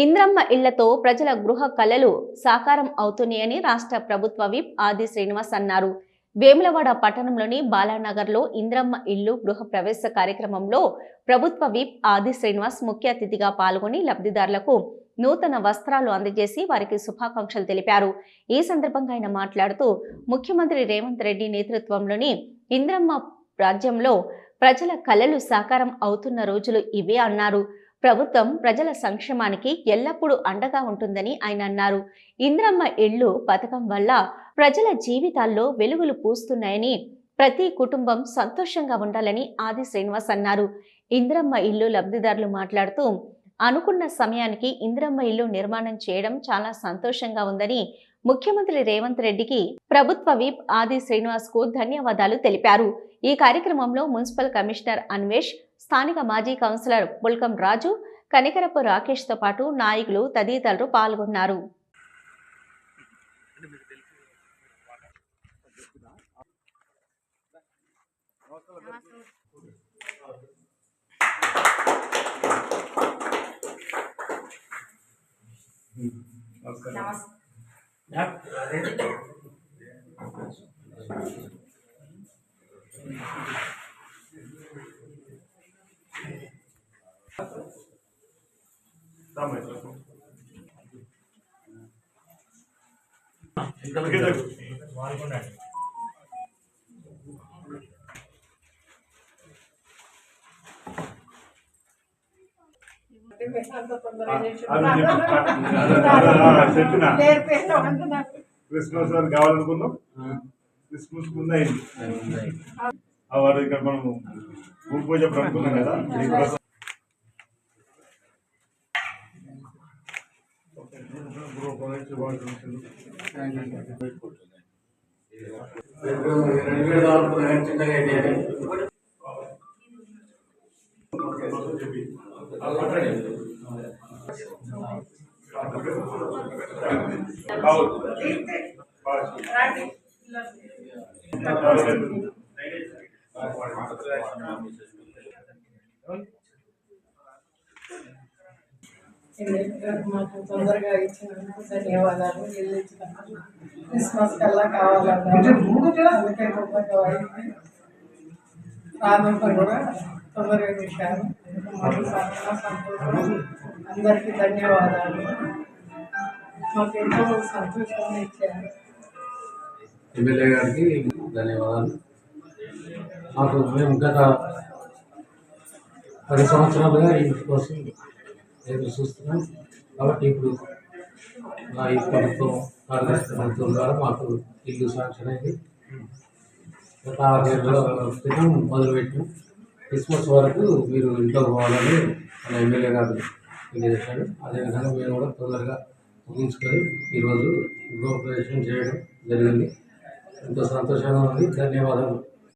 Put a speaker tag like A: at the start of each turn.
A: ఇంద్రమ్మ ఇళ్లతో ప్రజల గృహ కలలు సాకారం అవుతున్నాయని రాష్ట్ర ప్రభుత్వ విప్ ఆది శ్రీనివాస్ అన్నారు. వేములవాడ పట్టణంలోని బాలానగర్లో ఇంద్రమ్మ ఇల్లు గృహ ప్రవేశ కార్యక్రమంలో ప్రభుత్వ విప్ ఆది శ్రీనివాస్ ముఖ్య అతిథిగా పాల్గొని లబ్ధిదారులకు నూతన వస్త్రాలు అందజేసి వారికి శుభాకాంక్షలు తెలిపారు. ఈ సందర్భంగా ఆయన మాట్లాడుతూ ముఖ్యమంత్రి రేవంత్ రెడ్డి నేతృత్వంలోని ఇంద్రమ్మ రాజ్యంలో ప్రజల కలలు సాకారం అవుతున్న రోజులు ఇవే అన్నారు. ప్రభుత్వం ప్రజల సంక్షేమానికి ఎల్లప్పుడూ అండగా ఉంటుందని ఆయన అన్నారు. ఇంద్రమ్మ ఇళ్లు పథకం వల్ల ప్రజల జీవితాల్లో వెలుగులు పూస్తున్నాయని, ప్రతి కుటుంబం సంతోషంగా ఉండాలని ఆది శ్రీనివాస్ అన్నారు. ఇంద్రమ్మ ఇల్లు లబ్ధిదారులు మాట్లాడుతూ అనుకున్న సమయానికి ఇంద్రమ్మ ఇల్లు నిర్మాణం చేయడం చాలా సంతోషంగా ఉందని, ముఖ్యమంత్రి రేవంత్ రెడ్డికి ప్రభుత్వ విప్ ఆది శ్రీనివాస్ కు ధన్యవాదాలు తెలిపారు. ఈ కార్యక్రమంలో మున్సిపల్ కమిషనర్ అన్వేష్, స్థానిక మాజీ కౌన్సిలర్ పుల్కం రాజు, కనికరపు రాకేష్ తో పాటు నాయకులు తదితరులు పాల్గొన్నారు.
B: క్రిస్మస్ అని కావాలనుకున్నాం. క్రిస్మస్ ముందు అయింది వాడు ఇక్కడ మనం భూమి పూజ అనుకున్నాం కదా.
C: మాకు తొందరగా ఇచ్చినందుకు ధన్యవాదాలు. ఇల్లు ఇచ్చినందుకు క్రిస్మస్ కల్లా కావాలన్నారు, అందుకే తొందరగా అయింది. రాదంతా కూడా తొందరగా ఇచ్చారు. మాకు చాలా సంతోషం. అందరికీ ధన్యవాదాలు. మాకు ఎంతో సంతోషాన్ని ఇచ్చారు.
D: ఎమ్మెల్యే గారికి ధన్యవాదాలు. మాకు మేము గత 10 సంవత్సరాలుగా ఇంటి కోసం ఎదురు చూస్తున్నాం. కాబట్టి ఇప్పుడు మా ఈ ప్రభుత్వం కాంగ్రెస్ ప్రభుత్వం ద్వారా మాకు ఇల్లు శాంక్షన్ అయింది. గత 6 నెలల క్రితం మొదలుపెట్టినాం. క్రిస్మస్ వరకు మీరు ఇంట్లో పోవాలని మన ఎమ్మెల్యే గారు తెలియజేశాడు. అదేవిధంగా మేము కూడా తొందరగా ముగించుకొని ఈరోజు గృహప్రవేశం చేయడం జరిగింది. ఎంతో సంతోషంగా ఉంది. ధన్యవాదాలు.